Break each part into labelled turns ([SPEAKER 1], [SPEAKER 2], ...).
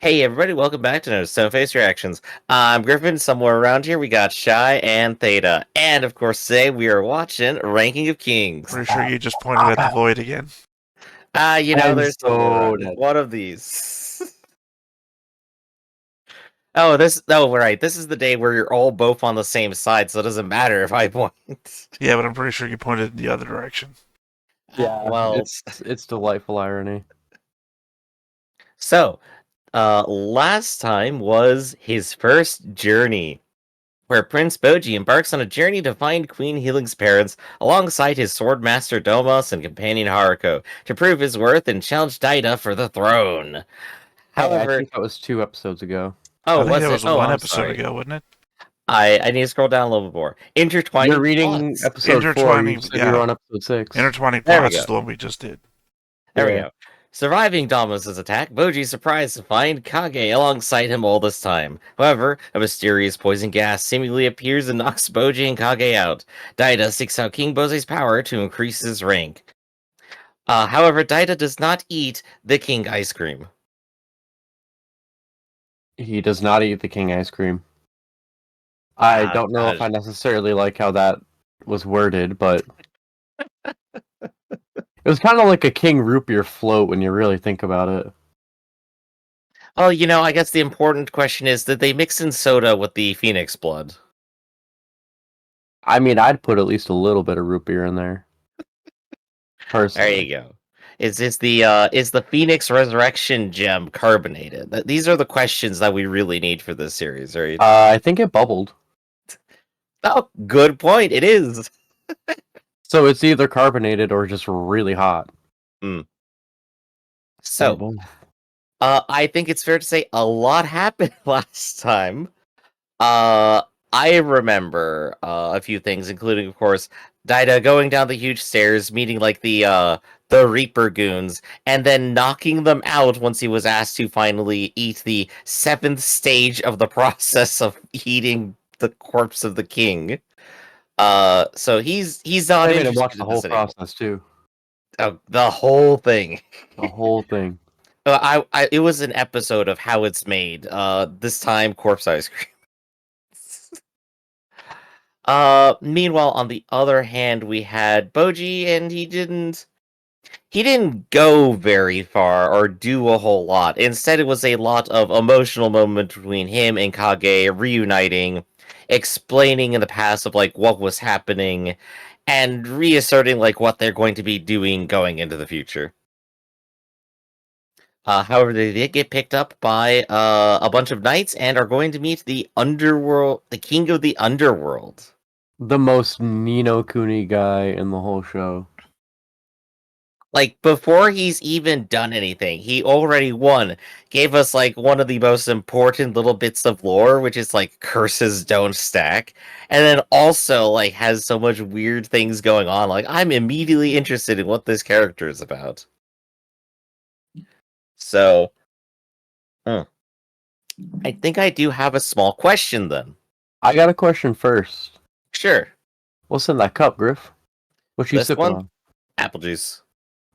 [SPEAKER 1] Hey everybody, welcome back to another Stone Face Reactions. I'm Griffin. Somewhere around here we got Shy and Theta. And of course today we are watching Ranking of Kings.
[SPEAKER 2] Pretty sure you just pointed at the void again.
[SPEAKER 1] There's
[SPEAKER 3] so
[SPEAKER 1] one of these. Right. This is the day where you're all both on the same side, so it doesn't matter if I point.
[SPEAKER 2] Yeah, but I'm pretty sure you pointed in the other direction.
[SPEAKER 3] Yeah,
[SPEAKER 1] well,
[SPEAKER 3] it's delightful irony.
[SPEAKER 1] So, last time was his first journey, where Prince Boji embarks on a journey to find Queen Healing's parents alongside his swordmaster Domas and companion Haruko to prove his worth and challenge Daida for the throne.
[SPEAKER 3] I think that was 2 episodes ago.
[SPEAKER 2] I think that was one
[SPEAKER 1] I'm
[SPEAKER 2] episode
[SPEAKER 1] sorry.
[SPEAKER 2] ago, wasn't it?
[SPEAKER 1] I need to scroll down a little bit more. Intertwining.
[SPEAKER 3] You're reading
[SPEAKER 1] plots.
[SPEAKER 3] episode 4.
[SPEAKER 2] Intertwining,
[SPEAKER 3] You said you were on episode 6.
[SPEAKER 2] Intertwining
[SPEAKER 1] There we
[SPEAKER 2] plots
[SPEAKER 1] go.
[SPEAKER 2] is the one we just did.
[SPEAKER 1] There we go. Surviving Damas' attack, Boji's surprised to find Kage alongside him all this time. However, a mysterious poison gas seemingly appears and knocks Boji and Kage out. Daida seeks out King Boze's power to increase his rank. However, Daida does not eat the king ice cream.
[SPEAKER 3] He does not eat the king ice cream. I don't know if I necessarily like how that was worded, but it was kind of like a king root beer float when you really think about it.
[SPEAKER 1] Oh, I guess the important question is, did they mix in soda with the phoenix blood?
[SPEAKER 3] I mean, I'd put at least a little bit of root beer in there. Personally.
[SPEAKER 1] There you go. Is the Phoenix Resurrection gem carbonated? These are the questions that we really need for this series, right?
[SPEAKER 3] I think it bubbled.
[SPEAKER 1] Oh, good point. It is.
[SPEAKER 3] So it's either carbonated or just really hot.
[SPEAKER 1] So, I think it's fair to say a lot happened last time. I remember a few things, including, of course, Daida going down the huge stairs, meeting like the Reaper goons, and then knocking them out once he was asked to finally eat the 7th stage of the process of eating the corpse of the king. So he's not
[SPEAKER 3] I made him
[SPEAKER 1] interested
[SPEAKER 3] watch
[SPEAKER 1] in
[SPEAKER 3] the whole
[SPEAKER 1] this anymore.
[SPEAKER 3] process too.
[SPEAKER 1] Oh, the whole thing.
[SPEAKER 3] The whole thing.
[SPEAKER 1] It was an episode of how it's made. This time corpse ice cream. Meanwhile, on the other hand, we had Boji, and he didn't go very far or do a whole lot. Instead, it was a lot of emotional moment between him and Kage reuniting, explaining in the past of like what was happening, and reasserting like what they're going to be doing going into the future. However, they did get picked up by a bunch of knights and are going to meet the Underworld, the king of the Underworld.
[SPEAKER 3] The most Nino Kuni guy in the whole show.
[SPEAKER 1] Like, before he's even done anything, he already gave us, like, one of the most important little bits of lore, which is, like, curses don't stack. And then also, like, has so much weird things going on. Like, I'm immediately interested in what this character is about. So, I think I do have a small question, then.
[SPEAKER 3] I got a question first.
[SPEAKER 1] Sure.
[SPEAKER 3] What's in that cup, Griff? What you sipping on?
[SPEAKER 1] Apple juice.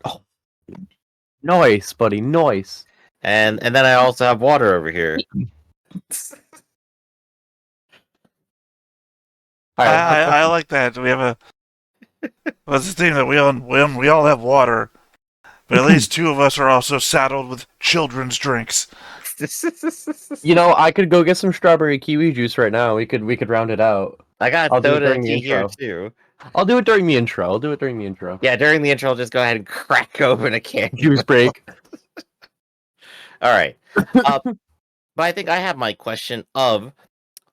[SPEAKER 3] Oh, nice, buddy, nice.
[SPEAKER 1] And then I also have water over here.
[SPEAKER 2] I like that. We have What's the thing that we all have water, but at least 2 of us are also saddled with children's drinks.
[SPEAKER 3] You know, I could go get some strawberry kiwi juice right now. We could round it out.
[SPEAKER 1] I got soda tea here too.
[SPEAKER 3] I'll do it during the intro.
[SPEAKER 1] Yeah, during the intro, I'll just go ahead and crack open a can.
[SPEAKER 3] Juice break.
[SPEAKER 1] All right. But I think I have my question of,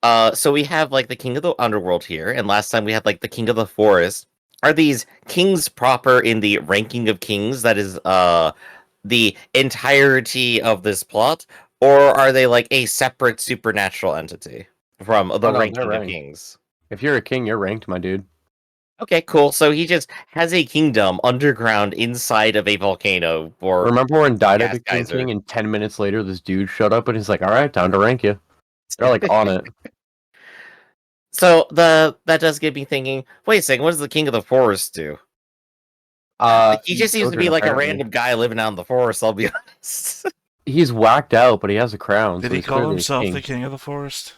[SPEAKER 1] so we have like the King of the Underworld here, and last time we had like the King of the Forest. Are these kings proper in the ranking of kings? That is, the entirety of this plot, or are they like a separate supernatural entity from the ranking of kings?
[SPEAKER 3] If you're a king, you're ranked, my dude.
[SPEAKER 1] Okay, cool. So he just has a kingdom underground inside of a volcano. Or
[SPEAKER 3] remember when Daida became king, and 10 minutes later, this dude showed up and he's like, "All right, time to rank you." They're like on it.
[SPEAKER 1] So that does get me thinking. Wait a second, what does the King of the Forest do? He just seems to be like a random guy living out in the forest. I'll be honest.
[SPEAKER 3] he's whacked out, but he has a crown.
[SPEAKER 2] Did
[SPEAKER 3] so
[SPEAKER 2] he
[SPEAKER 3] he's
[SPEAKER 2] call
[SPEAKER 3] clearly a
[SPEAKER 2] himself
[SPEAKER 3] king.
[SPEAKER 2] the king of the forest?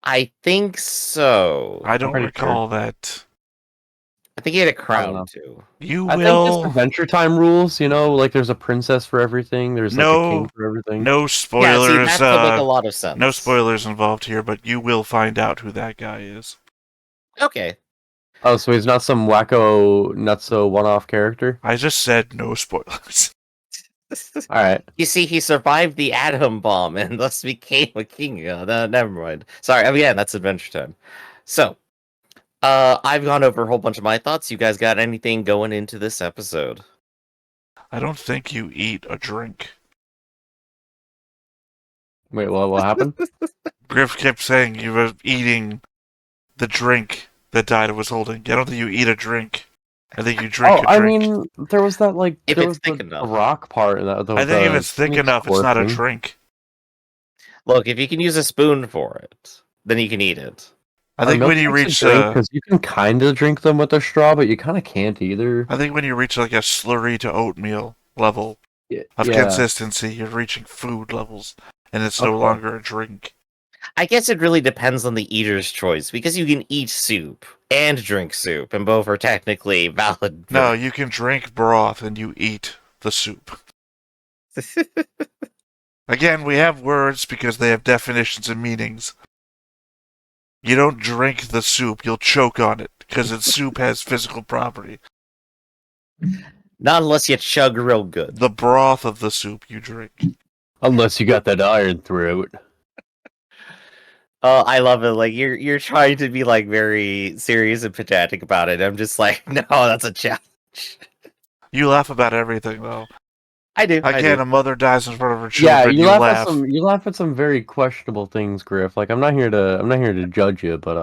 [SPEAKER 1] I think so.
[SPEAKER 2] I don't
[SPEAKER 3] pretty
[SPEAKER 2] recall that.
[SPEAKER 1] I think he had a
[SPEAKER 3] I don't
[SPEAKER 1] crown
[SPEAKER 3] know.
[SPEAKER 1] too.
[SPEAKER 2] You
[SPEAKER 3] I think it's
[SPEAKER 2] will.
[SPEAKER 3] Adventure Time rules. Like there's a princess for everything. There's like a king
[SPEAKER 2] No,
[SPEAKER 3] for everything.
[SPEAKER 2] no
[SPEAKER 1] Yeah, see,
[SPEAKER 2] spoilers.
[SPEAKER 1] that could make a lot of sense.
[SPEAKER 2] No spoilers involved here, but you will find out who that guy is.
[SPEAKER 1] Okay.
[SPEAKER 3] Oh, so he's not some wacko nutso one-off character.
[SPEAKER 2] I just said no spoilers.
[SPEAKER 3] All right.
[SPEAKER 1] You see, he survived the atom bomb and thus became a king. Never mind. Sorry, again, that's Adventure Time. So, I've gone over a whole bunch of my thoughts. You guys got anything going into this episode?
[SPEAKER 2] I don't think you eat a drink.
[SPEAKER 3] Wait, what happened?
[SPEAKER 2] Griff kept saying you were eating the drink that Dinah was holding. I don't think you eat a drink. I think you drink a drink.
[SPEAKER 3] I mean, there was that
[SPEAKER 1] If
[SPEAKER 3] there
[SPEAKER 1] it's
[SPEAKER 3] was
[SPEAKER 1] thick
[SPEAKER 3] the
[SPEAKER 1] enough.
[SPEAKER 3] rock part.
[SPEAKER 2] I think if it's thick enough, it's not a drink.
[SPEAKER 1] Look, if you can use a spoon for it, then you can eat it.
[SPEAKER 2] I think when you reach
[SPEAKER 3] because you can kind of drink them with a straw, but you kind of can't either.
[SPEAKER 2] I think when you reach like a slurry to oatmeal level of consistency, you're reaching food levels, and it's no longer a drink.
[SPEAKER 1] I guess it really depends on the eater's choice, because you can eat soup and drink soup, and both are technically valid.
[SPEAKER 2] No, you can drink broth and you eat the soup. Again, we have words because they have definitions and meanings. You don't drink the soup, you'll choke on it, because its soup has physical property.
[SPEAKER 1] Not unless you chug real good.
[SPEAKER 2] The broth of the soup you drink.
[SPEAKER 3] Unless you got that iron throat.
[SPEAKER 1] I love it. Like you're trying to be like very serious and pedantic about it. I'm just like, no, that's a challenge.
[SPEAKER 2] You laugh about everything, though.
[SPEAKER 1] I do.
[SPEAKER 2] Again, a mother dies in front of her children.
[SPEAKER 3] Yeah,
[SPEAKER 2] you laugh.
[SPEAKER 3] You laugh at some very questionable things, Griff. Like I'm not here to judge you, but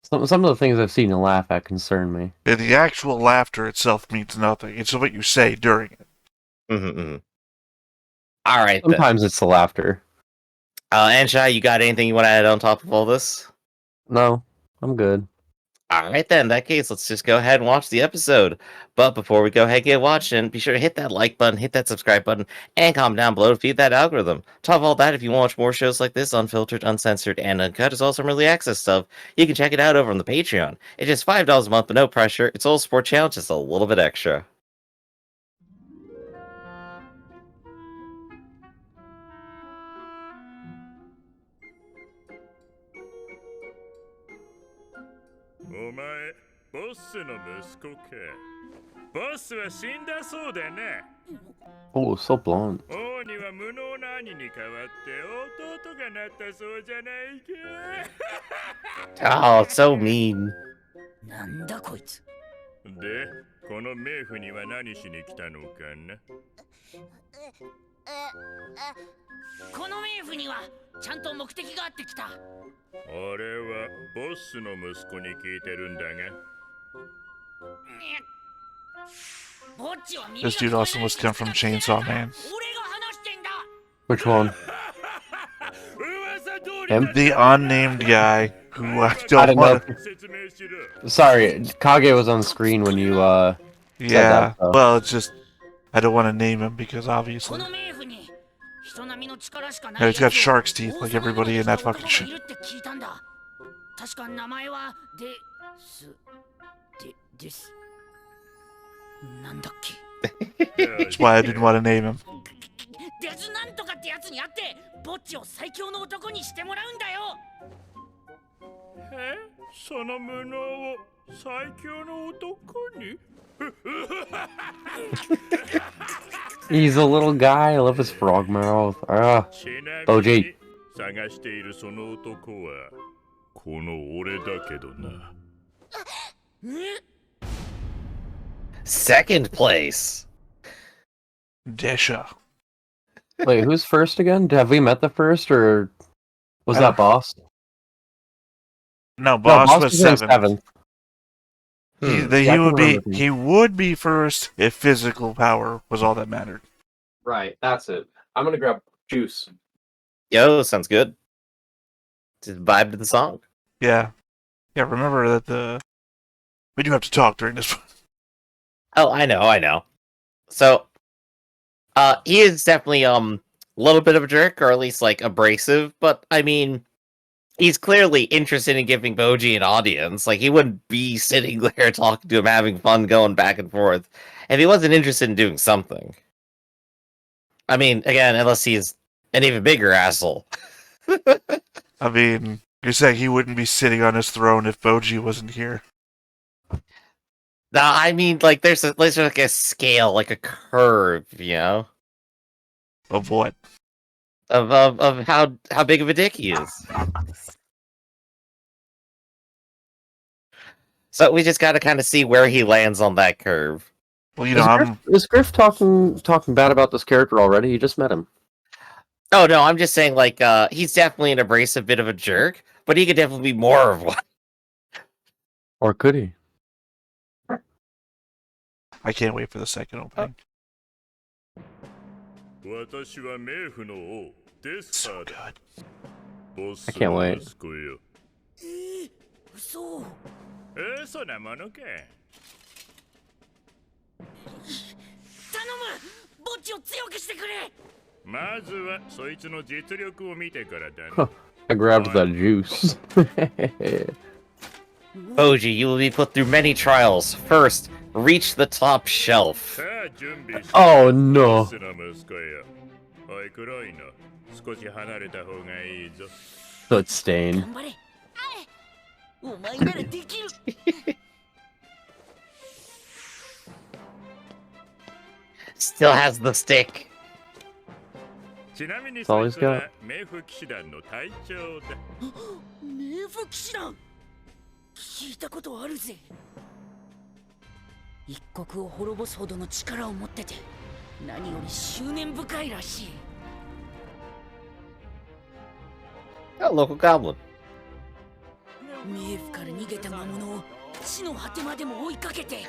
[SPEAKER 3] some of the things I've seen you laugh at concern me.
[SPEAKER 2] And the actual laughter itself means nothing. It's what you say during it.
[SPEAKER 1] Mm-hmm. All right.
[SPEAKER 3] Sometimes it's the laughter.
[SPEAKER 1] Ansha, you got anything you want to add on top of all this?
[SPEAKER 3] No, I'm good.
[SPEAKER 1] All right, then. In that case, let's just go ahead and watch the episode. But before we go ahead and get watching, be sure to hit that like button, hit that subscribe button, and comment down below to feed that algorithm. Top of all that, if you want to watch more shows like this, unfiltered, uncensored, and uncut, as well as some early access stuff, you can check it out over on the Patreon. It's just $5 a month, but no pressure. It's all support channel, just a little bit extra.
[SPEAKER 3] Oh, so blonde.
[SPEAKER 1] Oh, so mean.
[SPEAKER 4] なんだこいつ。
[SPEAKER 5] で、この冥府には何しに来たのかな。
[SPEAKER 4] この冥府にはちゃんと目的があってきた。
[SPEAKER 5] 俺はボスの息子に聞いてるんだが。
[SPEAKER 2] This dude also must come from Chainsaw Man.
[SPEAKER 3] Which one? Him?
[SPEAKER 2] The unnamed guy who I don't want
[SPEAKER 3] to... Sorry, Kage was on screen when you
[SPEAKER 2] yeah,
[SPEAKER 3] said that, so.
[SPEAKER 2] Well, it's just I don't want to name him because obviously he's got shark's teeth like everybody in that fucking shit. That's why I didn't want to name him.
[SPEAKER 3] He's a little guy. I love his frog mouth. OG.
[SPEAKER 1] Second place.
[SPEAKER 2] Desha.
[SPEAKER 3] Wait, who's first again? Have we met the first, or was that Boss?
[SPEAKER 2] No, Boss was
[SPEAKER 3] in
[SPEAKER 2] seventh. He would be first if physical power was all that mattered.
[SPEAKER 3] Right, that's it. I'm gonna grab juice.
[SPEAKER 1] Yo, sounds good. Just vibe to the song.
[SPEAKER 2] Yeah. Yeah, remember that we do have to talk during this one.
[SPEAKER 1] Oh, I know. So, He is definitely a little bit of a jerk, or at least like abrasive. But I mean, he's clearly interested in giving Boji an audience. Like he wouldn't be sitting there talking to him, having fun, going back and forth, if he wasn't interested in doing something. I mean, again, unless he's an even bigger asshole.
[SPEAKER 2] I mean, you're saying he wouldn't be sitting on his throne if Boji wasn't here.
[SPEAKER 1] No, I mean, like there's like a scale, like a curve, you know,
[SPEAKER 2] Of what?
[SPEAKER 1] of how big of a dick he is. So we just got to kind of see where he lands on that curve.
[SPEAKER 2] Well, you know,
[SPEAKER 3] Is Griff talking bad about this character already? You just met him.
[SPEAKER 1] Oh no, I'm just saying, like, he's definitely an abrasive bit of a jerk, but he could definitely be more of one.
[SPEAKER 3] Or could he?
[SPEAKER 2] I can't wait for the second opening.
[SPEAKER 5] 私は冥府の王ですか
[SPEAKER 2] So
[SPEAKER 5] ら
[SPEAKER 2] good.
[SPEAKER 5] ボス
[SPEAKER 3] I can't
[SPEAKER 5] の
[SPEAKER 3] wait.
[SPEAKER 5] 息子よ
[SPEAKER 4] 嘘。
[SPEAKER 5] 嘘なものか
[SPEAKER 4] 頼む。ぼっちを強くしてくれ。
[SPEAKER 5] まずはそいつの実力を見てからだ
[SPEAKER 3] Huh.
[SPEAKER 5] ね
[SPEAKER 3] I grabbed that juice.
[SPEAKER 1] Boji, you will be put through many trials. First, reach the top shelf.
[SPEAKER 5] さあ準備して
[SPEAKER 3] Oh
[SPEAKER 5] ボ
[SPEAKER 3] no.
[SPEAKER 5] スの息子よおい黒いの少し離れた方がいいぞ
[SPEAKER 3] Foot stain.
[SPEAKER 4] 頑張れ。お前ならできる。
[SPEAKER 1] Still has the stick.
[SPEAKER 5] ちなみに
[SPEAKER 3] That's all
[SPEAKER 5] そ
[SPEAKER 3] he's
[SPEAKER 5] いつは
[SPEAKER 3] got.
[SPEAKER 5] 冥府騎士団の隊長だ
[SPEAKER 4] 冥府騎士団。聞いたことあるぜ。一国を滅ぼすほどの力を持ってて、何より執念深いらしい。
[SPEAKER 1] Oh, local goblin.
[SPEAKER 4] 冥府から逃げた魔物を地の果てまでも追いかけて。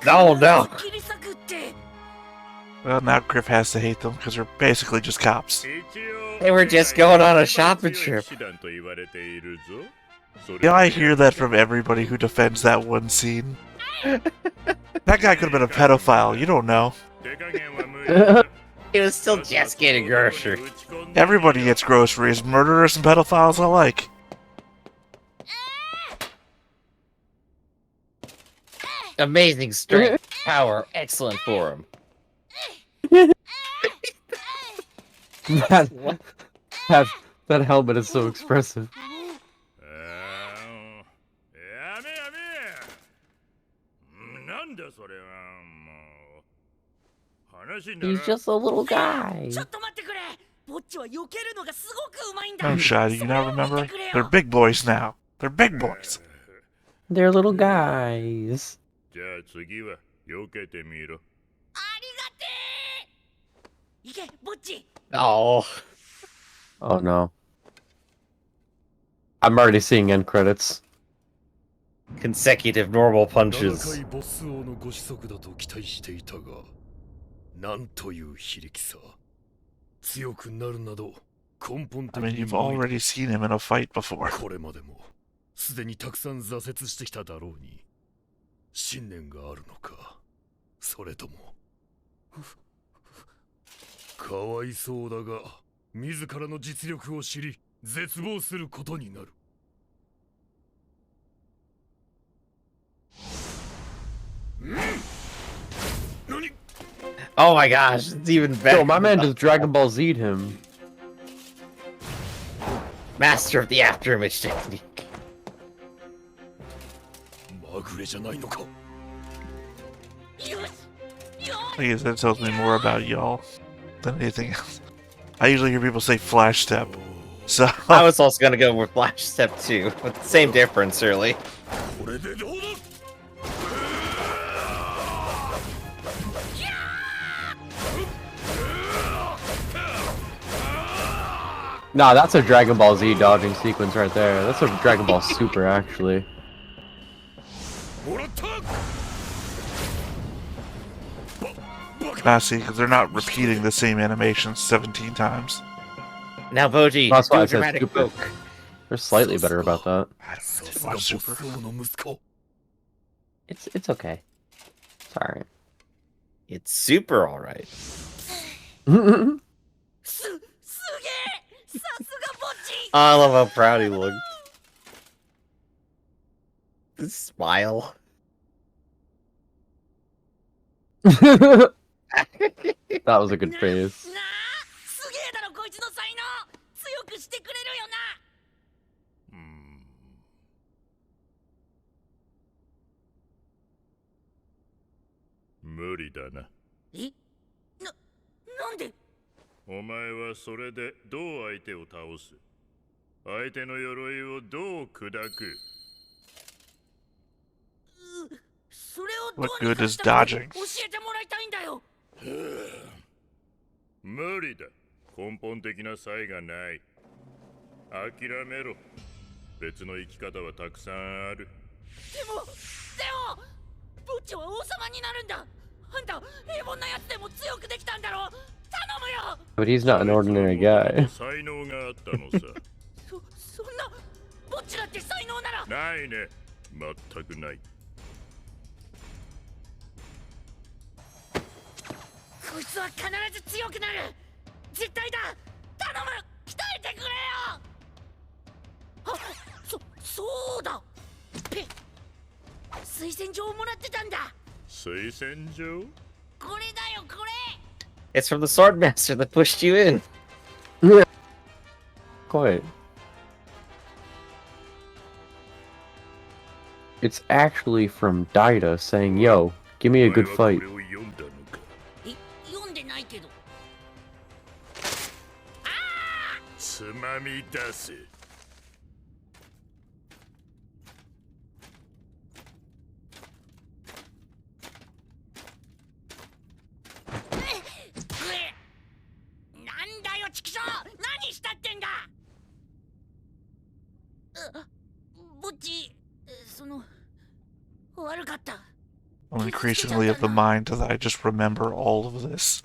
[SPEAKER 1] No, no.
[SPEAKER 4] 切り裂くって。
[SPEAKER 2] Well, now Griff has to hate them because they're basically just cops.
[SPEAKER 1] They were just going on a shopping trip.
[SPEAKER 2] Yeah, I hear that from everybody who defends that one scene. That guy could have been a pedophile, you don't know.
[SPEAKER 1] He was still just getting groceries.
[SPEAKER 2] Everybody gets groceries, murderers and pedophiles alike.
[SPEAKER 1] Amazing strength, power, excellent form.
[SPEAKER 3] that helmet is so expressive.
[SPEAKER 1] He's just a little guy.
[SPEAKER 4] ちょっと待ってくれ。ぼっちは避けるのがすごくうまいんだ。
[SPEAKER 2] I'm shy, do you not remember? They're big boys now. They're big boys.
[SPEAKER 3] They're little guys.
[SPEAKER 5] じゃあ次は避けてみろ。
[SPEAKER 4] ありがてえ。行け、ぼっち。
[SPEAKER 1] Oh.
[SPEAKER 3] Oh no. I'm already seeing end credits.
[SPEAKER 1] Consecutive normal punches.
[SPEAKER 6] 7回ボス王のご子息だと期待していたが、なんという非力さ。強くなるなど根本
[SPEAKER 2] I
[SPEAKER 6] 的
[SPEAKER 2] mean,
[SPEAKER 6] に
[SPEAKER 2] you've already seen him in a fight before.
[SPEAKER 6] これまでもすでにたくさん挫折してきただろうに、信念があるのか、それともかわいそうだが自らの実力を知り絶望することになる。
[SPEAKER 1] Oh my gosh, it's even better.
[SPEAKER 3] Yo, my man just Dragon Ball Z'd him.
[SPEAKER 1] Master of the afterimage technique.
[SPEAKER 6] まぐれじゃないのか。
[SPEAKER 4] よし。よ
[SPEAKER 2] I guess that tells me more about y'all than anything else. I usually hear people say flash step. So
[SPEAKER 1] I was also gonna go with Flash Step 2, with the same difference, really.
[SPEAKER 6] これでどうだ。
[SPEAKER 3] Nah, that's a Dragon Ball Z dodging sequence right there. That's a Dragon Ball Super, actually.
[SPEAKER 6] もらった。
[SPEAKER 2] I see, because they're not repeating the same animation 17 times.
[SPEAKER 1] Now, Boji,
[SPEAKER 3] That's
[SPEAKER 1] do
[SPEAKER 3] why I
[SPEAKER 1] a
[SPEAKER 3] said
[SPEAKER 1] dramatic
[SPEAKER 3] stupid.
[SPEAKER 1] poke.
[SPEAKER 3] They're slightly better about that.
[SPEAKER 2] I don't
[SPEAKER 6] さ
[SPEAKER 2] really
[SPEAKER 6] すがボ
[SPEAKER 2] watch
[SPEAKER 6] ス
[SPEAKER 2] Super.
[SPEAKER 6] 王の息子。
[SPEAKER 3] It's okay. It's alright.
[SPEAKER 1] It's super alright.
[SPEAKER 4] すげえ、さすがぼっち。
[SPEAKER 1] I love how proud he looked. The smile.
[SPEAKER 3] That was a good face.
[SPEAKER 4] なあ、すげえだろこいつの才能。強くしてくれるよな。
[SPEAKER 5] 無理だな。
[SPEAKER 4] え、なんで？
[SPEAKER 5] お前はそれでどう相手を倒す？相手の鎧をどう砕く？
[SPEAKER 4] それをど
[SPEAKER 2] What
[SPEAKER 4] うに
[SPEAKER 2] good
[SPEAKER 4] か
[SPEAKER 2] is
[SPEAKER 4] したくて
[SPEAKER 2] dodging?
[SPEAKER 4] 教えてもらいたいんだよ。
[SPEAKER 5] 無理だ。根本的な差異がない。諦めろ。別の生き方はたくさんある。
[SPEAKER 4] でもボッチは王様になるんだ。あんた平凡なやつでも強くできたんだろ。頼むよ。
[SPEAKER 3] But he's not an ordinary guy.
[SPEAKER 5] 才能があったのさ。
[SPEAKER 4] そんなボッチだって才能なら。
[SPEAKER 5] ないね。全くない。
[SPEAKER 4] こいつは必ず強くなる。絶対だ。頼む、鍛えてくれよ。あ、そうだ。推薦状をもらってたんだ。
[SPEAKER 5] 推薦状？
[SPEAKER 4] これだよ、これ。
[SPEAKER 1] It's from the Swordmaster that pushed you in.
[SPEAKER 3] Quite. It's actually from Daida saying, "Yo, give me a good fight."
[SPEAKER 5] お前はこれを読んだのか？
[SPEAKER 4] 読んでないけど。
[SPEAKER 5] つまみ出せ。
[SPEAKER 4] なんだよ、チキショー。何したってんだ。ぼっち、悪かった。
[SPEAKER 2] I'm increasingly of the mind that I just remember all of this.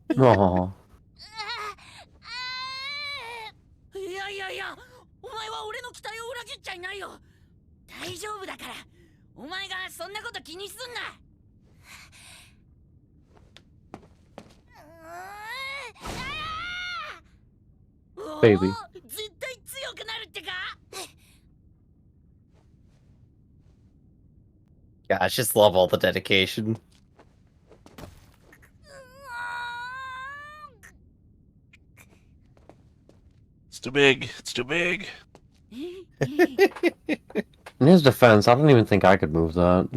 [SPEAKER 3] Aww.
[SPEAKER 4] いや、お前は俺の期待を裏切っちゃいないよ。大丈夫だから。お前がそんなこと気にすんな。
[SPEAKER 3] Baby.
[SPEAKER 4] 絶対強くなるってか。
[SPEAKER 1] Gosh, just love all the dedication.
[SPEAKER 2] It's too big. It's too big.
[SPEAKER 3] In his defense, I don't even think I could move that.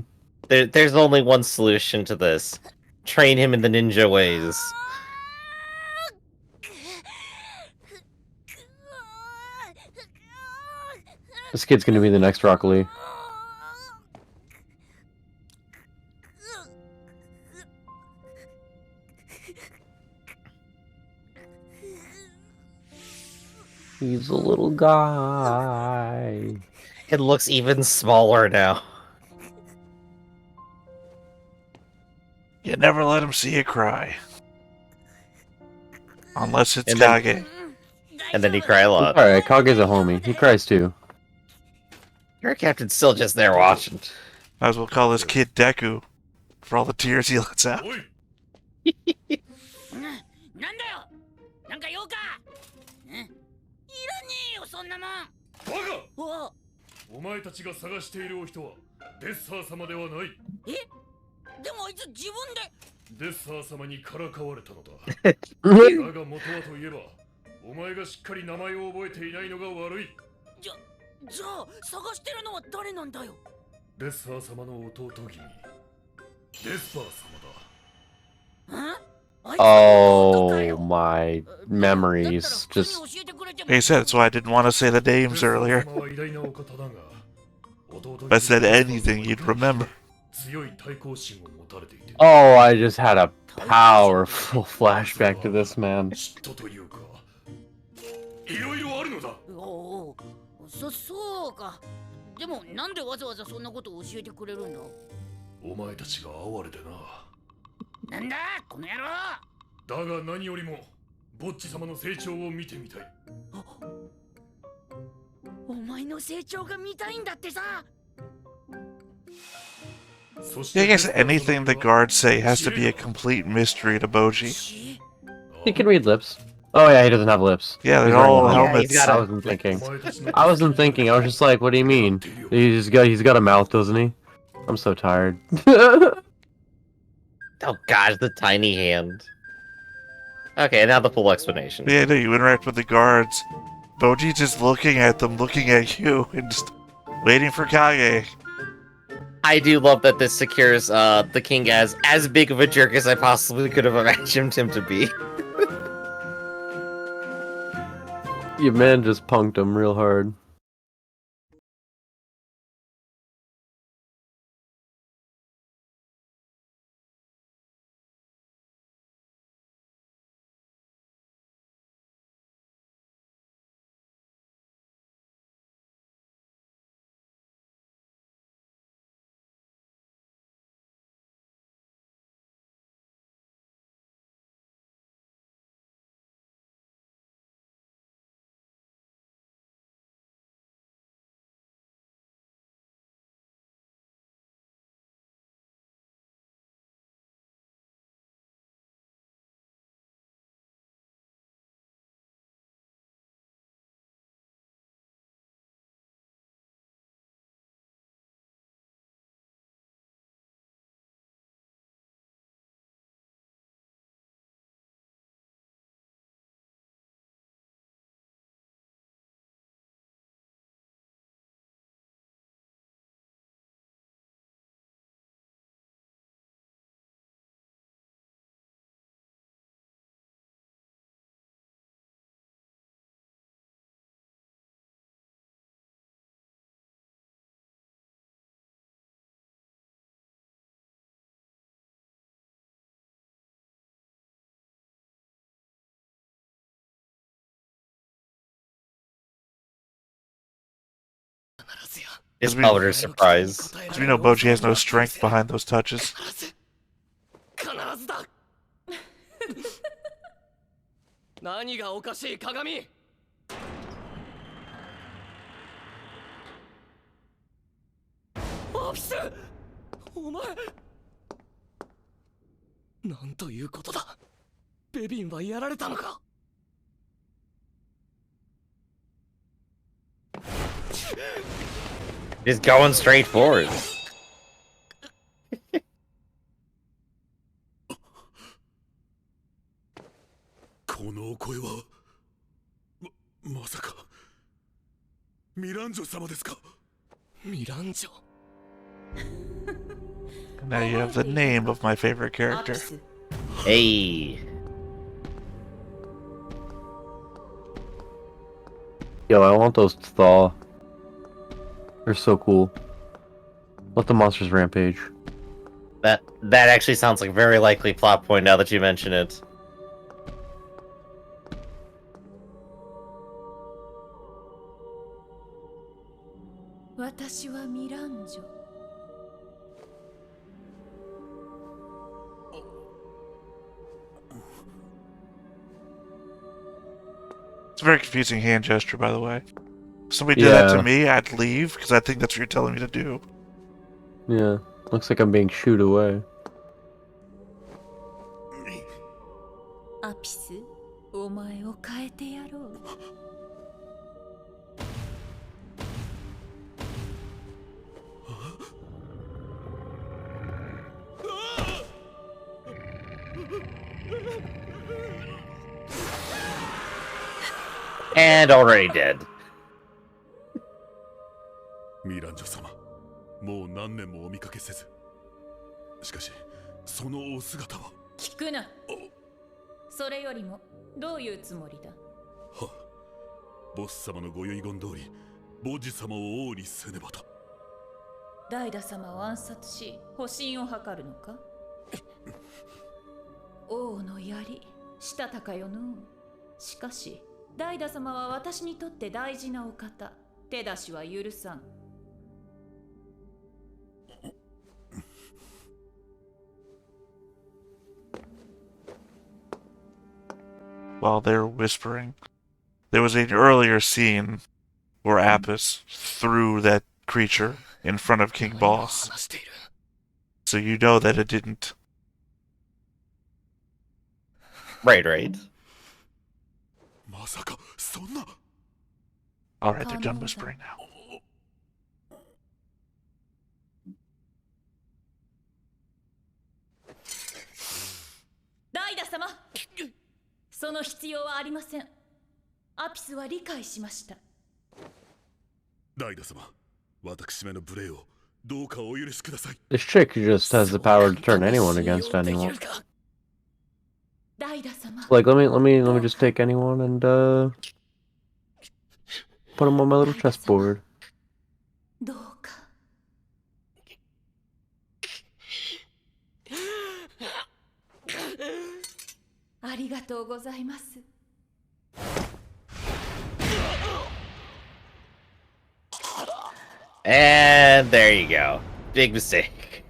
[SPEAKER 1] There's only one solution to this. Train him in the ninja ways.
[SPEAKER 3] This kid's gonna be the next Rock Lee. He's a little guy.
[SPEAKER 1] It looks even smaller now.
[SPEAKER 2] You never let him see you cry. Unless it's
[SPEAKER 1] And then-
[SPEAKER 2] Kage.
[SPEAKER 1] And then he cry a lot.
[SPEAKER 3] Alright, Kage's a homie. He cries too.
[SPEAKER 1] Your captain's still just there watching.
[SPEAKER 2] Might as well call this kid Deku for all the tears he lets out.
[SPEAKER 5] おい、
[SPEAKER 4] なんだよ。なんか用か。いらねえよ、そんなもん。
[SPEAKER 5] バカ！
[SPEAKER 4] お、
[SPEAKER 5] お前たちが探しているお人はデッサー様ではない。
[SPEAKER 4] でもあいつ自分で。
[SPEAKER 5] デッサー様にからかわれたのだ。
[SPEAKER 3] Wait,
[SPEAKER 5] だが元はといえば、お前がしっかり名前を覚えていないのが悪い。
[SPEAKER 4] じゃあ探してるのは誰なんだよ。
[SPEAKER 5] デッサー様の弟君、デスパー様だ。
[SPEAKER 4] あいつの弟かよ。
[SPEAKER 3] oh my memories.
[SPEAKER 4] だったら
[SPEAKER 3] Just
[SPEAKER 4] 普通に教えてくれても。
[SPEAKER 2] Like I said, that's why I didn't want to say the
[SPEAKER 5] デ
[SPEAKER 2] names
[SPEAKER 5] ッサー
[SPEAKER 2] earlier.
[SPEAKER 5] 様は偉大なお方だが、弟君
[SPEAKER 2] If I said anything, you'd remember.
[SPEAKER 5] 強い対抗心を持たれていて。
[SPEAKER 3] oh, I just had a powerful flashback to this man.
[SPEAKER 5] 嫉妬というか、いろいろあるのだ。
[SPEAKER 4] おう、そうか。でもなんでわざわざそんなことを教えてくれるんだ。
[SPEAKER 5] お前たちが哀れでな。
[SPEAKER 4] なんだこの野郎。
[SPEAKER 5] だが何よりも、ボッチ様の成長を見てみたい。
[SPEAKER 4] お前の成長が見たいんだってさ。
[SPEAKER 2] Yeah, I guess anything the guards say has to be a complete mystery to Boji.
[SPEAKER 3] He can read lips. Oh yeah, he doesn't have lips.
[SPEAKER 2] Yeah,
[SPEAKER 3] He's
[SPEAKER 2] they're
[SPEAKER 3] wearing
[SPEAKER 2] all
[SPEAKER 3] a helmet.
[SPEAKER 2] helmets.
[SPEAKER 1] Yeah, he's got
[SPEAKER 3] I
[SPEAKER 1] a-
[SPEAKER 3] wasn't thinking. I wasn't thinking. I was just like, what do you mean? He's got a mouth, doesn't he? I'm so tired.
[SPEAKER 1] Oh gosh, the tiny hand. Okay, now the full explanation.
[SPEAKER 2] Yeah, no, you interact with the guards. Boji's just looking at them, looking at you, and just waiting for Kage.
[SPEAKER 1] I do love that this secures the king as big of a jerk as I possibly could have imagined him to be.
[SPEAKER 3] Your man just punked him real hard.
[SPEAKER 1] His powder surprise.
[SPEAKER 2] Because we know Boji has no strength behind those touches.
[SPEAKER 4] 必ずだ何がおかしい鏡アフィスお前なんということだベビンはやられたのか
[SPEAKER 1] Just going straight forward.
[SPEAKER 6] このお声はまさかミランジョ様ですか
[SPEAKER 4] ミランジョ
[SPEAKER 2] Now you have the name of my favorite character.
[SPEAKER 1] Hey.
[SPEAKER 3] Yo, I want those to thaw. They're so cool. Let the monsters rampage.
[SPEAKER 1] That actually sounds like a very likely plot point now that you mention it.
[SPEAKER 2] It's a very confusing hand gesture, by the way. If somebody did that to me, I'd leave, because I think that's what you're telling me to do.
[SPEAKER 3] Yeah, looks like I'm being shooed away.
[SPEAKER 7] アピス、お前を変えてやろう。
[SPEAKER 1] And already dead.
[SPEAKER 6] ミランジョ様もう何年もお見かけせずしかしそのお姿は
[SPEAKER 7] 聞くな。それよりもどういうつもりだ。
[SPEAKER 6] はボス様のご遺言通りボジ様を王にせねばと。
[SPEAKER 7] ダイダ様を暗殺し保身を図るのか。王の槍したたかよの。しかしダイダ様は私にとって大事なお方。手出しは許さん。
[SPEAKER 2] While they're whispering, there was an earlier scene where Apis threw that creature in front of King Boss. so you know that it didn't.
[SPEAKER 1] Right, right.
[SPEAKER 6] まさかそんな。
[SPEAKER 2] Alright, they're done whispering now.
[SPEAKER 7] ダイダ様、その必要はありません。アピスは理解しました。
[SPEAKER 6] ダイダ様、私めの無礼をどうかお許しください。
[SPEAKER 3] This chick just has the power to turn anyone against anyone.
[SPEAKER 7] ダイダ様、
[SPEAKER 3] Like, let me just take anyone and put them on my little chessboard.
[SPEAKER 7] どうか。ありがとうございます。
[SPEAKER 1] And there you go. Big mistake.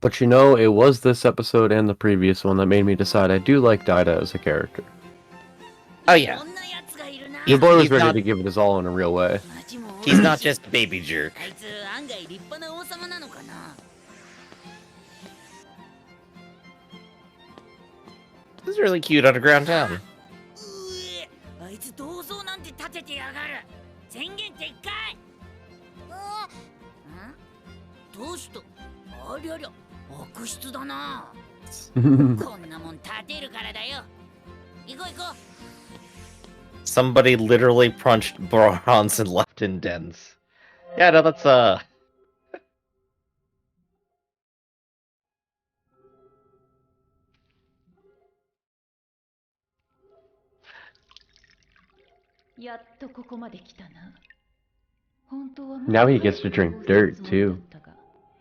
[SPEAKER 3] But you know, it was this episode and the previous one that made me decide I do like Daida as a character.
[SPEAKER 1] Oh yeah,
[SPEAKER 4] こんなやつがいるな。
[SPEAKER 3] The boy was
[SPEAKER 1] He's
[SPEAKER 3] ready
[SPEAKER 1] not-
[SPEAKER 3] to give it his all in a real way.
[SPEAKER 4] 町も
[SPEAKER 1] he's not just a baby jerk.
[SPEAKER 4] あいつ案外立派な王様なのかな。
[SPEAKER 1] This is a really cute underground town.
[SPEAKER 4] うえ、あいつ銅像なんて立ててやがる。宣言撤回。どうした？ありゃりゃ、悪質だな。こんなもん立てるからだよ。行こう行こう。
[SPEAKER 1] Somebody literally punched bronze and left in dents. Yeah, no, that's
[SPEAKER 7] やっとここまで来たな。本当は
[SPEAKER 3] Now he gets to drink dirt, too.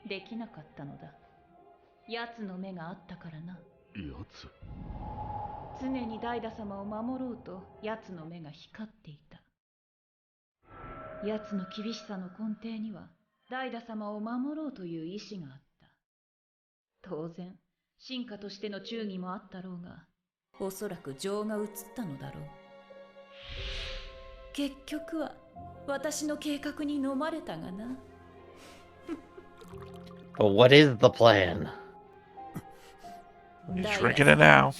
[SPEAKER 7] できなかったのだ。奴の目があったからな。
[SPEAKER 6] やつ。
[SPEAKER 7] 常にダイダ様を守ろうと奴の目が光っていた。奴の厳しさの根底にはダイダ様を守ろうという意志があった。当然、進化としての忠義もあったろうが、おそらく情が移ったのだろう。結局は私の計画に飲まれたがな。
[SPEAKER 1] But what is the plan?
[SPEAKER 2] He's drinking it now.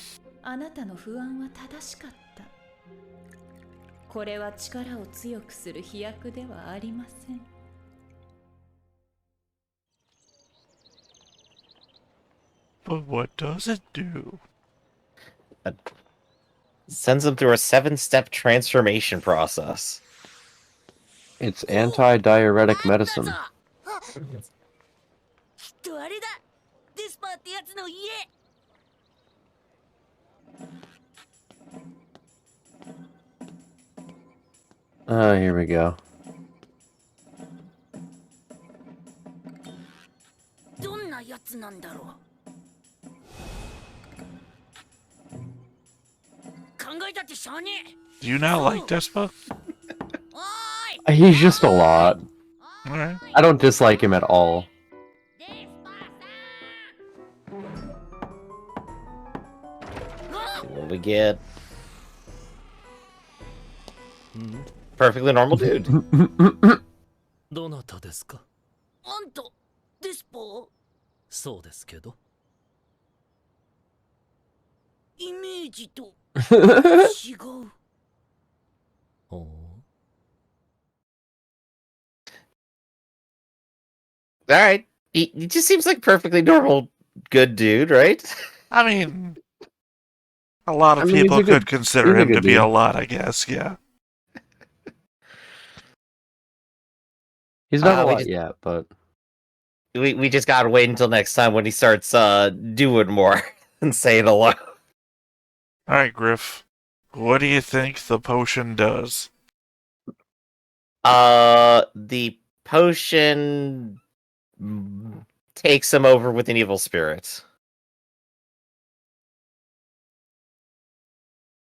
[SPEAKER 7] あなたの不安は正しかった。これは力を強くする飛躍ではありません。
[SPEAKER 2] But what does it do?
[SPEAKER 1] Sends them through a 7-step transformation process.
[SPEAKER 3] It's anti-diuretic medicine.
[SPEAKER 4] きっとあれだ。デスパーってやつの家。
[SPEAKER 3] Here we go.
[SPEAKER 4] どんなやつなんだろう。考えたってしゃあねえ。
[SPEAKER 2] Do you not like Despa?
[SPEAKER 4] おーい。
[SPEAKER 3] He's just a lot.
[SPEAKER 2] Alright.
[SPEAKER 3] I don't dislike him at all.
[SPEAKER 4] デスパーさん。
[SPEAKER 1] What we get? Perfectly normal dude.
[SPEAKER 6] どなたですか？
[SPEAKER 4] あんたデスパー？
[SPEAKER 6] そうですけど。
[SPEAKER 4] イメージと違う。
[SPEAKER 6] ほ
[SPEAKER 1] All right. He just seems like perfectly normal, good dude, right?
[SPEAKER 2] I mean, a lot of
[SPEAKER 3] I mean,
[SPEAKER 2] people
[SPEAKER 3] he's a
[SPEAKER 2] could
[SPEAKER 3] good-
[SPEAKER 2] consider
[SPEAKER 3] he's a
[SPEAKER 2] him to
[SPEAKER 3] good
[SPEAKER 2] be a
[SPEAKER 3] dude.
[SPEAKER 2] lot, I guess, yeah.
[SPEAKER 3] He's not a
[SPEAKER 1] we
[SPEAKER 3] lot
[SPEAKER 1] just-
[SPEAKER 3] yet, but
[SPEAKER 1] We just gotta wait until next time when he starts doing more and saying a lot.
[SPEAKER 2] Alright, Griff. What do you think the potion does?
[SPEAKER 1] The potion takes him over with an evil spirit.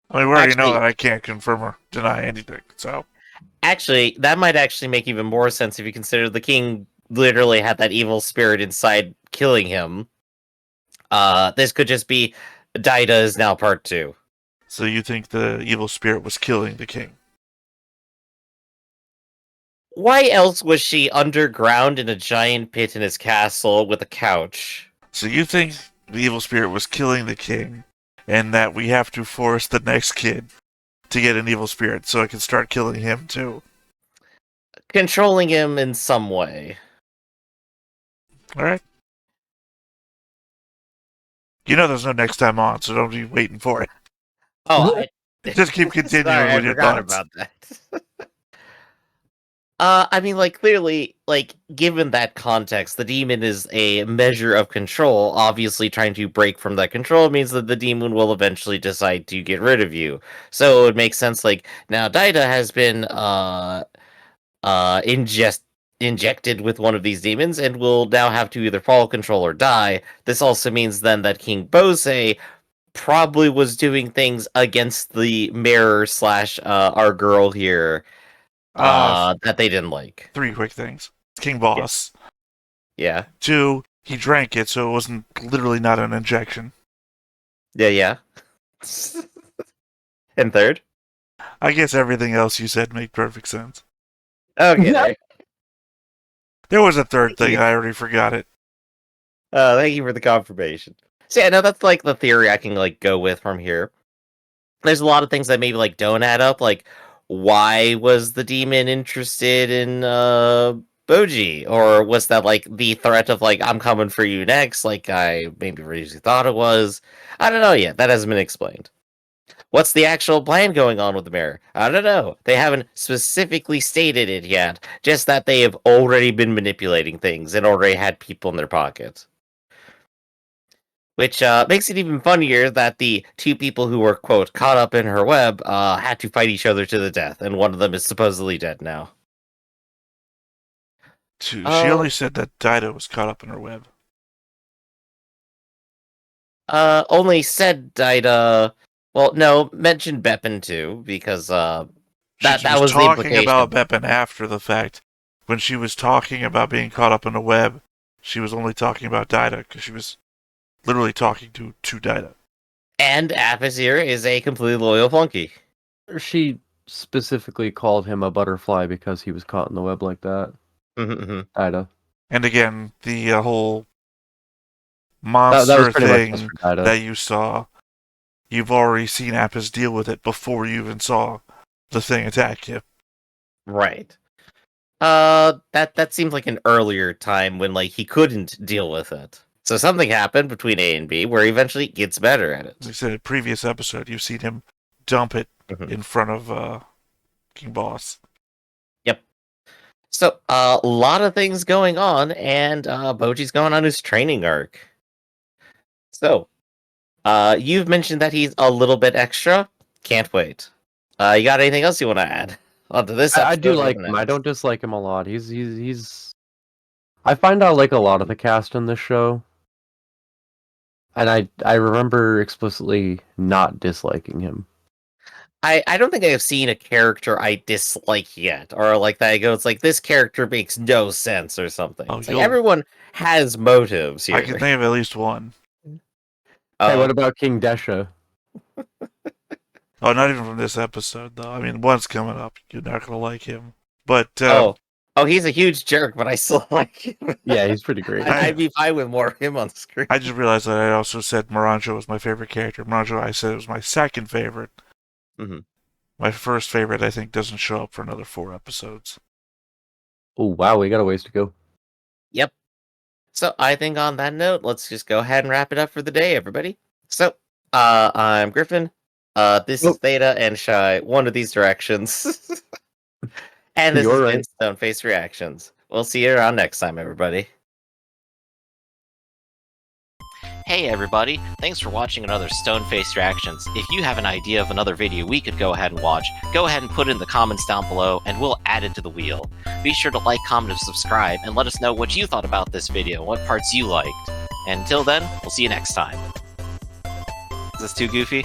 [SPEAKER 2] I mean, we already know
[SPEAKER 1] Actually-
[SPEAKER 2] that I can't confirm or deny anything, so.
[SPEAKER 1] Actually, that might actually make even more sense if you consider the king literally had that evil spirit inside killing him. This could just be Daida is now part 2.
[SPEAKER 2] So you think the evil spirit was killing the king?
[SPEAKER 1] Why else was she underground in a giant pit in his castle with a couch?
[SPEAKER 2] So you think the evil spirit was killing the king, and that we have to force the next kid to get an evil spirit so it can start killing him too?
[SPEAKER 1] Controlling him in some way.
[SPEAKER 2] Alright. You know there's no next time on, so don't be waiting for it.
[SPEAKER 1] Oh,
[SPEAKER 2] Just keep continuing
[SPEAKER 1] sorry,
[SPEAKER 2] with
[SPEAKER 1] I
[SPEAKER 2] your
[SPEAKER 1] forgot
[SPEAKER 2] thoughts.
[SPEAKER 1] about that. I mean, like, clearly, like, given that context, the demon is a measure of control. Obviously, trying to break from that control means that the demon will eventually decide to get rid of you. So it makes sense, like, now Daida has been, injected with one of these demons and will now have to either follow control or die. This also means then that King Bose probably was doing things against the mirror slash our girl here that they didn't like.
[SPEAKER 2] 3 quick things. King Boss.
[SPEAKER 1] Yeah.
[SPEAKER 2] 2, he drank it, so it wasn't literally not an injection.
[SPEAKER 1] Yeah. And third?
[SPEAKER 2] I guess everything else you said made perfect sense.
[SPEAKER 1] Okay. there.
[SPEAKER 2] There was a third thing, I already forgot it.
[SPEAKER 1] Thank you for the confirmation. So yeah, no, that's like the theory I can like go with from here. There's a lot of things that maybe like don't add up. Like, why was the demon interested in Boji? Or was that like the threat of like I'm coming for you next, like I maybe originally thought it was? I don't know yet. That hasn't been explained. What's the actual plan going on with the mirror? I don't know. They haven't specifically stated it yet. Just that they have already been manipulating things and already had people in their pockets. Which makes it even funnier that the 2 people who were, quote, caught up in her web had to fight each other to the death, and one of them is supposedly dead now.
[SPEAKER 2] She only said that Dido was caught up in her web.
[SPEAKER 1] Only said Daida. Well, no, mentioned Beppin too, because that was the
[SPEAKER 2] talking
[SPEAKER 1] implication.
[SPEAKER 2] about Beppin after the fact. When she was talking about being caught up in the web, she was only talking about Dido, because she was literally talking to Dido.
[SPEAKER 1] And Apazir is a completely loyal flunky.
[SPEAKER 3] She specifically called him a butterfly because he was caught in the web like that. Ida.
[SPEAKER 2] And again, the whole monster thing that you saw, you've already seen Apis deal with it before you even saw the thing attack you.
[SPEAKER 1] Right. That seems like an earlier time when like he couldn't deal with it. So something happened between A and B where he eventually gets better at it.
[SPEAKER 2] Like I said in a previous episode, you've seen him dump it in front of King Boss.
[SPEAKER 1] Yep. So a lot of things going on, and Boji's going on his training arc. So, you've mentioned that he's a little bit extra. Can't wait. You got anything else you want to add onto this episode?
[SPEAKER 3] I do like him. I don't dislike him a lot. He's. I find I like a lot of the cast in this show, and I remember explicitly not disliking him.
[SPEAKER 1] I don't think I have seen a character I dislike yet, or like that I go, it's like this character makes no sense or something. It's like everyone has motives here.
[SPEAKER 2] I can think of at least one.
[SPEAKER 3] Hey, what about King Desha?
[SPEAKER 2] Oh, not even from this episode, though. I mean, one's coming up. You're not going to like him. But,
[SPEAKER 1] oh, he's a huge jerk, but I still like him.
[SPEAKER 3] Yeah, he's pretty great.
[SPEAKER 1] I'd be fine with more of him on the screen.
[SPEAKER 2] I just realized that I also said Moranjo was my favorite character. Moranjo, I said it was my second favorite.
[SPEAKER 1] Mm-hmm.
[SPEAKER 2] My first favorite, I think, doesn't show up for another 4 episodes.
[SPEAKER 3] Oh, wow, we got a ways to go.
[SPEAKER 1] Yep. So I think on that note, let's just go ahead and wrap it up for the day, everybody. So, I'm Griffin. This is Theta and Shy, one of these directions. And this has been Stoneface Reactions. We'll see you around next time, everybody. Hey everybody, thanks for watching another Stoneface Reactions. If you have an idea of another video we could go ahead and watch, go ahead and put it in the comments down below and we'll add it to the wheel. Be sure to like, comment, and subscribe and let us know what you thought about this video and what parts you liked. And until then, we'll see you next time. Is this too goofy?